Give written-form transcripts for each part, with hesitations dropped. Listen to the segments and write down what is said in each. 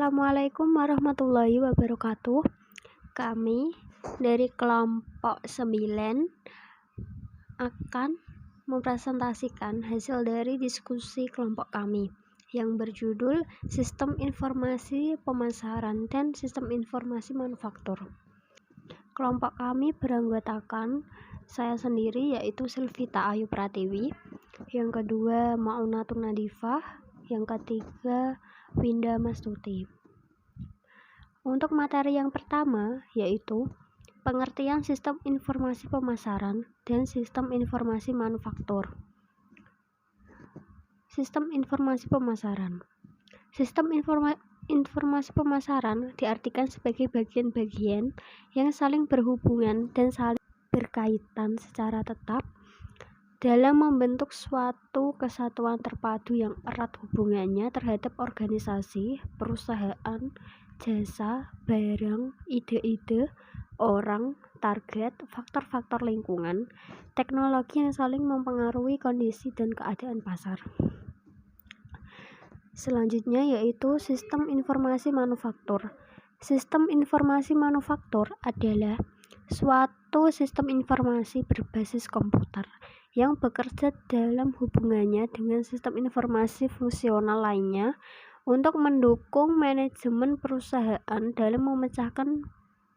Assalamualaikum warahmatullahi wabarakatuh. Kami dari kelompok 9 akan mempresentasikan hasil dari diskusi kelompok kami yang berjudul Sistem Informasi Pemasaran dan Sistem Informasi Manufaktur. Kelompok kami beranggotakan saya sendiri, yaitu Silvita Ayu Pratiwi, yang kedua Maunatun Nadifah, yang ketiga Winda Mastuti. Untuk materi yang pertama yaitu pengertian sistem informasi pemasaran dan sistem informasi manufaktur. Sistem informasi pemasaran. Sistem informasi pemasaran diartikan sebagai bagian-bagian yang saling berhubungan dan saling berkaitan secara tetap dalam membentuk suatu kesatuan terpadu yang erat hubungannya terhadap organisasi, perusahaan, jasa, barang, ide-ide, orang, target, faktor-faktor lingkungan, teknologi yang saling mempengaruhi kondisi dan keadaan pasar. Selanjutnya yaitu sistem informasi manufaktur. Sistem informasi manufaktur adalah suatu sistem informasi berbasis komputer yang bekerja dalam hubungannya dengan sistem informasi fungsional lainnya untuk mendukung manajemen perusahaan dalam memecahkan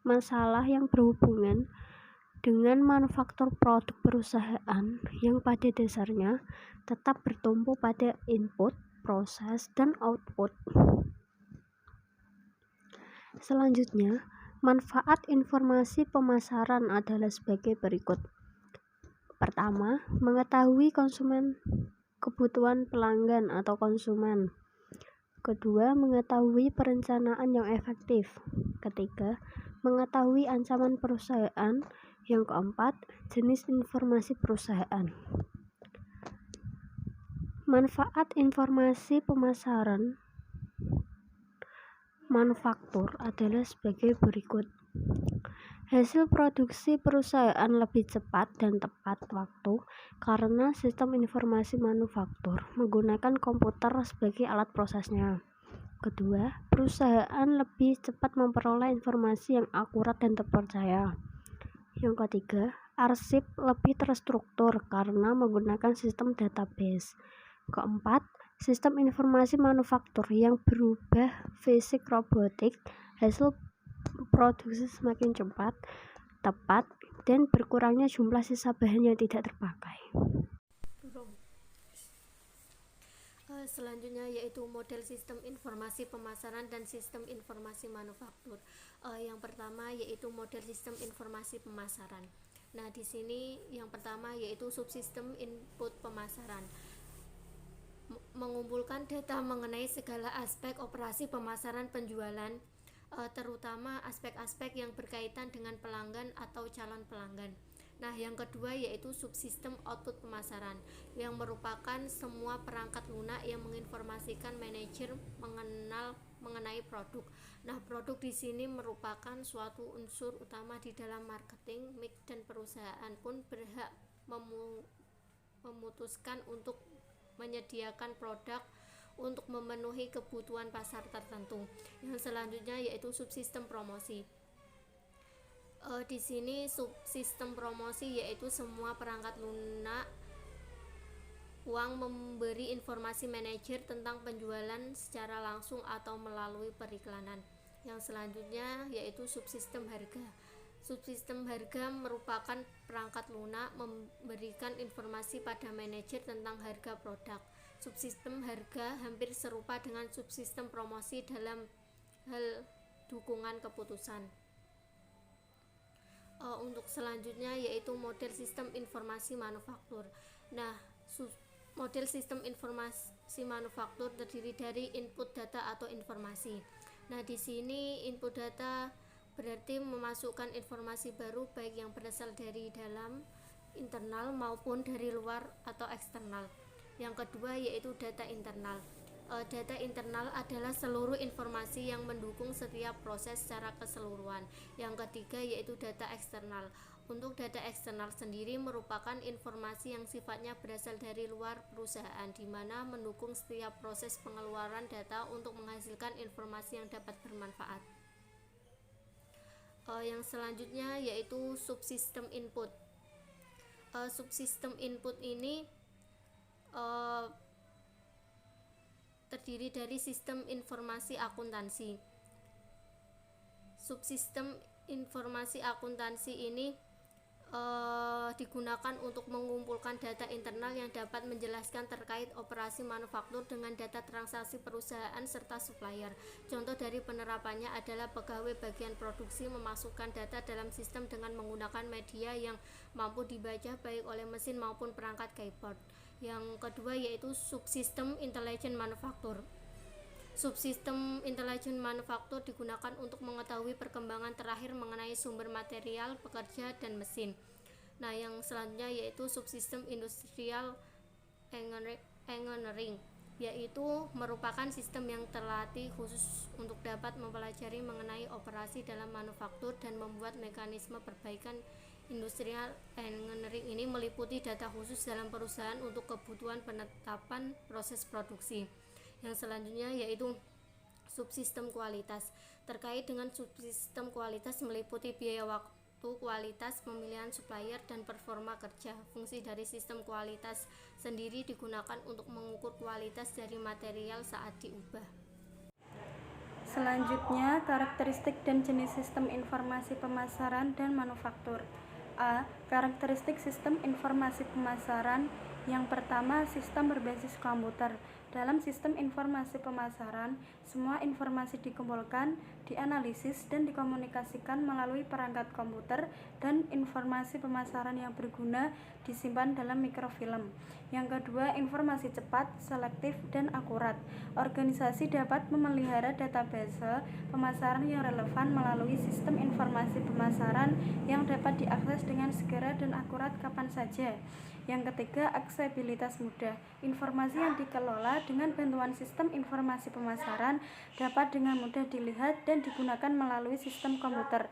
masalah yang berhubungan dengan manufaktur produk perusahaan yang pada dasarnya tetap bertumpu pada input, proses, dan output. Selanjutnya, manfaat informasi pemasaran adalah sebagai berikut. Pertama, mengetahui kebutuhan pelanggan atau konsumen. Kedua, mengetahui perencanaan yang efektif. Ketiga, mengetahui ancaman perusahaan. Yang keempat, jenis informasi perusahaan. Manfaat informasi pemasaran manufaktur adalah sebagai berikut. Hasil produksi perusahaan lebih cepat dan tepat waktu karena sistem informasi manufaktur menggunakan komputer sebagai alat prosesnya. Kedua, perusahaan lebih cepat memperoleh informasi yang akurat dan terpercaya. Yang ketiga, arsip lebih terstruktur karena menggunakan sistem database. Keempat, sistem informasi manufaktur yang berubah fisik robotik, hasil produksi semakin cepat, tepat, dan berkurangnya jumlah sisa bahan yang tidak terpakai. Selanjutnya yaitu model sistem informasi pemasaran dan sistem informasi manufaktur. Yang pertama yaitu model sistem informasi pemasaran. Nah, di sini yang pertama yaitu subsistem input pemasaran. Mengumpulkan data mengenai segala aspek operasi pemasaran penjualan, terutama aspek-aspek yang berkaitan dengan pelanggan atau calon pelanggan. Nah, yang kedua yaitu subsistem output pemasaran, yang merupakan semua perangkat lunak yang menginformasikan manajer mengenai produk. Nah, produk di sini merupakan suatu unsur utama di dalam marketing, mix, dan perusahaan pun berhak memutuskan untuk menyediakan produk untuk memenuhi kebutuhan pasar tertentu. Yang selanjutnya yaitu subsistem promosi. Di sini subsistem promosi yaitu semua perangkat lunak uang memberi informasi manajer tentang penjualan secara langsung atau melalui periklanan. Yang selanjutnya yaitu subsistem harga. Subsistem harga merupakan perangkat lunak memberikan informasi pada manajer tentang harga produk. Subsistem harga hampir serupa dengan subsistem promosi dalam hal dukungan keputusan. Untuk selanjutnya yaitu model sistem informasi manufaktur. Nah, model sistem informasi manufaktur terdiri dari input data atau informasi. Nah, di sini input data berarti memasukkan informasi baru baik yang berasal dari dalam internal maupun dari luar atau eksternal. Yang kedua yaitu data internal. Data internal adalah seluruh informasi yang mendukung setiap proses secara keseluruhan. Yang ketiga yaitu data eksternal. Untuk data eksternal sendiri merupakan informasi yang sifatnya berasal dari luar perusahaan, di mana mendukung setiap proses pengeluaran data untuk menghasilkan informasi yang dapat bermanfaat. Yang selanjutnya yaitu subsistem input. Subsistem input ini terdiri dari sistem informasi akuntansi. Subsistem informasi akuntansi ini digunakan untuk mengumpulkan data internal yang dapat menjelaskan terkait operasi manufaktur dengan data transaksi perusahaan serta supplier. Contoh dari penerapannya adalah pegawai bagian produksi memasukkan data dalam sistem dengan menggunakan media yang mampu dibaca baik oleh mesin maupun perangkat keyboard. Yang kedua yaitu subsistem intelligent manufaktur. Subsistem intelijen manufaktur digunakan untuk mengetahui perkembangan terakhir mengenai sumber material, pekerja, dan mesin. Nah, yang selanjutnya yaitu subsistem industrial engineering, yaitu merupakan sistem yang terlatih khusus untuk dapat mempelajari mengenai operasi dalam manufaktur dan membuat mekanisme perbaikan. Industrial engineering ini meliputi data khusus dalam perusahaan untuk kebutuhan penetapan proses produksi. Yang selanjutnya yaitu subsistem kualitas. Terkait dengan subsistem kualitas meliputi biaya waktu kualitas, pemilihan supplier, dan performa kerja. Fungsi dari sistem kualitas sendiri digunakan untuk mengukur kualitas dari material saat diubah. Selanjutnya, karakteristik dan jenis sistem informasi pemasaran dan manufaktur. A. Karakteristik sistem informasi pemasaran. Yang pertama, sistem berbasis komputer. Dalam sistem informasi pemasaran, semua informasi dikumpulkan, dianalisis, dan dikomunikasikan melalui perangkat komputer, dan informasi pemasaran yang berguna disimpan dalam mikrofilm. Yang kedua, informasi cepat, selektif, dan akurat. Organisasi dapat memelihara database pemasaran yang relevan melalui sistem informasi pemasaran yang dapat diakses dengan segera dan akurat kapan saja. Yang ketiga, aksesibilitas mudah. Informasi yang dikelola dengan bantuan sistem informasi pemasaran dapat dengan mudah dilihat dan digunakan melalui sistem komputer.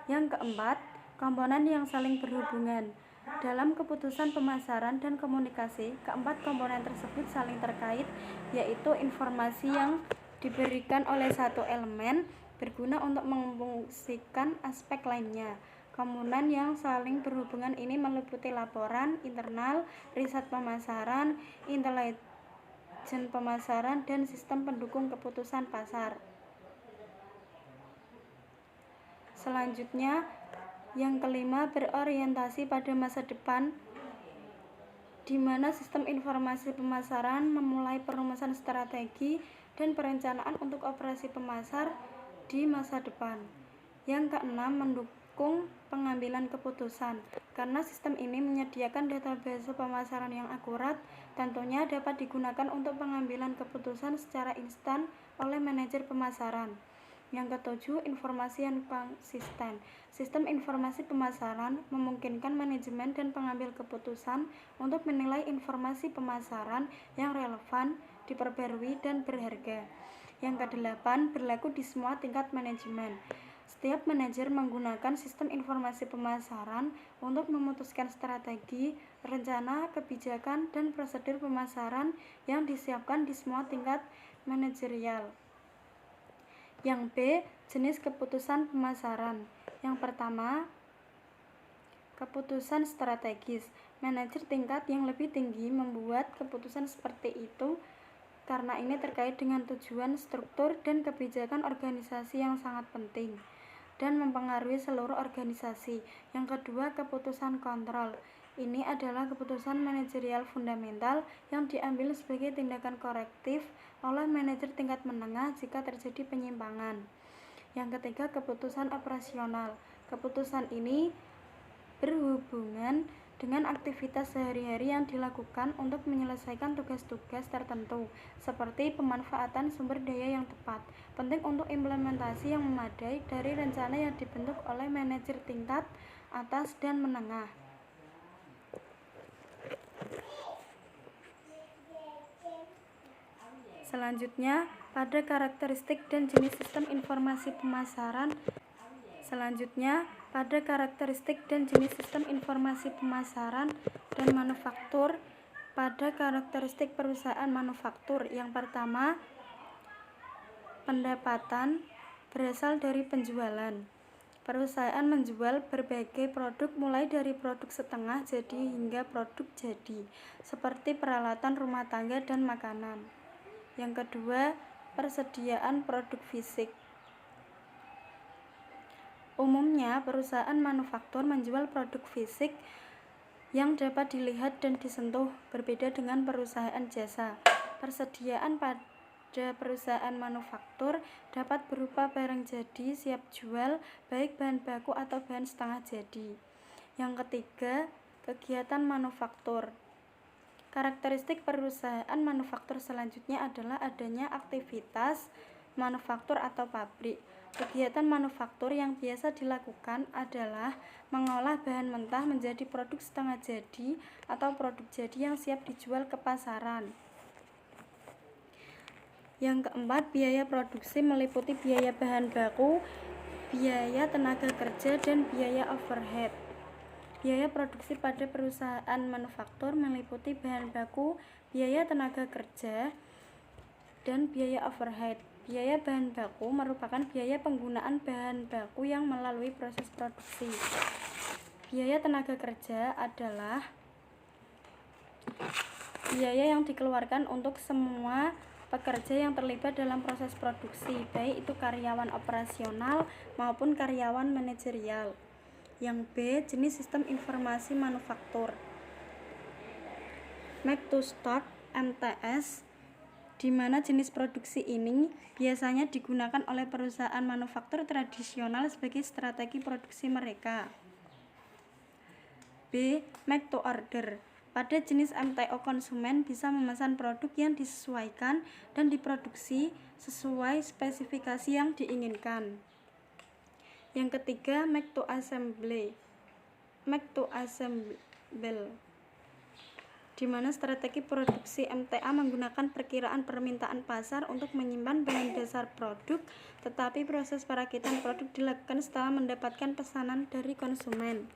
Yang keempat, komponen yang saling berhubungan. Dalam keputusan pemasaran dan komunikasi, keempat komponen tersebut saling terkait, yaitu informasi yang diberikan oleh satu elemen berguna untuk memfungsikan aspek lainnya. Komponen yang saling berhubungan ini meliputi laporan internal, riset pemasaran, intelijen pemasaran, dan sistem pendukung keputusan pasar. Selanjutnya, yang kelima, berorientasi pada masa depan, di mana sistem informasi pemasaran memulai perumusan strategi dan perencanaan untuk operasi pemasar di masa depan. Yang keenam, mendukung pengambilan keputusan. Karena sistem ini menyediakan database pemasaran yang akurat, tentunya dapat digunakan untuk pengambilan keputusan secara instan oleh manajer pemasaran. Yang ketujuh, informasi yang konsisten. Sistem informasi pemasaran memungkinkan manajemen dan pengambil keputusan untuk menilai informasi pemasaran yang relevan, diperbarui, dan berharga. Yang kedelapan, berlaku di semua tingkat manajemen. Setiap manajer menggunakan sistem informasi pemasaran untuk memutuskan strategi, rencana, kebijakan, dan prosedur pemasaran yang disiapkan di semua tingkat manajerial. Yang B, jenis keputusan pemasaran. Yang pertama, keputusan strategis. Manajer tingkat yang lebih tinggi membuat keputusan seperti itu karena ini terkait dengan tujuan, struktur, dan kebijakan organisasi yang sangat penting dan mempengaruhi seluruh organisasi. Yang kedua, keputusan kontrol. Ini adalah keputusan manajerial fundamental yang diambil sebagai tindakan korektif oleh manajer tingkat menengah jika terjadi penyimpangan. Yang ketiga, keputusan operasional. Keputusan ini berhubungan dengan aktivitas sehari-hari yang dilakukan untuk menyelesaikan tugas-tugas tertentu, seperti pemanfaatan sumber daya yang tepat. Penting untuk implementasi yang memadai dari rencana yang dibentuk oleh manajer tingkat atas dan menengah. Selanjutnya, pada karakteristik dan jenis sistem informasi pemasaran, Selanjutnya, pada karakteristik dan jenis sistem informasi pemasaran dan manufaktur. Pada karakteristik perusahaan manufaktur, yang pertama, pendapatan berasal dari penjualan. Perusahaan menjual berbagai produk mulai dari produk setengah jadi hingga produk jadi, seperti peralatan rumah tangga dan makanan. Yang kedua, persediaan produk fisik. Umumnya, perusahaan manufaktur menjual produk fisik yang dapat dilihat dan disentuh, berbeda dengan perusahaan jasa. Persediaan pada perusahaan manufaktur dapat berupa barang jadi, siap jual, baik bahan baku atau bahan setengah jadi. Yang ketiga, kegiatan manufaktur. Karakteristik perusahaan manufaktur selanjutnya adalah adanya aktivitas manufaktur atau pabrik. Kegiatan manufaktur yang biasa dilakukan adalah mengolah bahan mentah menjadi produk setengah jadi atau produk jadi yang siap dijual ke pasaran. Yang keempat, biaya produksi meliputi biaya bahan baku, biaya tenaga kerja, dan biaya overhead. Biaya produksi pada perusahaan manufaktur meliputi bahan baku, biaya tenaga kerja, dan biaya overhead. Biaya bahan baku merupakan biaya penggunaan bahan baku yang melalui proses produksi. Biaya tenaga kerja adalah biaya yang dikeluarkan untuk semua pekerja yang terlibat dalam proses produksi, baik itu karyawan operasional maupun karyawan manajerial. Yang B, jenis sistem informasi manufaktur. Make to stock (MTS), di mana jenis produksi ini biasanya digunakan oleh perusahaan manufaktur tradisional sebagai strategi produksi mereka. B. Make to order. Pada jenis MTO, konsumen bisa memesan produk yang disesuaikan dan diproduksi sesuai spesifikasi yang diinginkan. Yang ketiga, make to assemble, di mana strategi produksi MTA menggunakan perkiraan permintaan pasar untuk menyimpan bahan dasar produk, tetapi proses perakitan produk dilakukan setelah mendapatkan pesanan dari konsumen.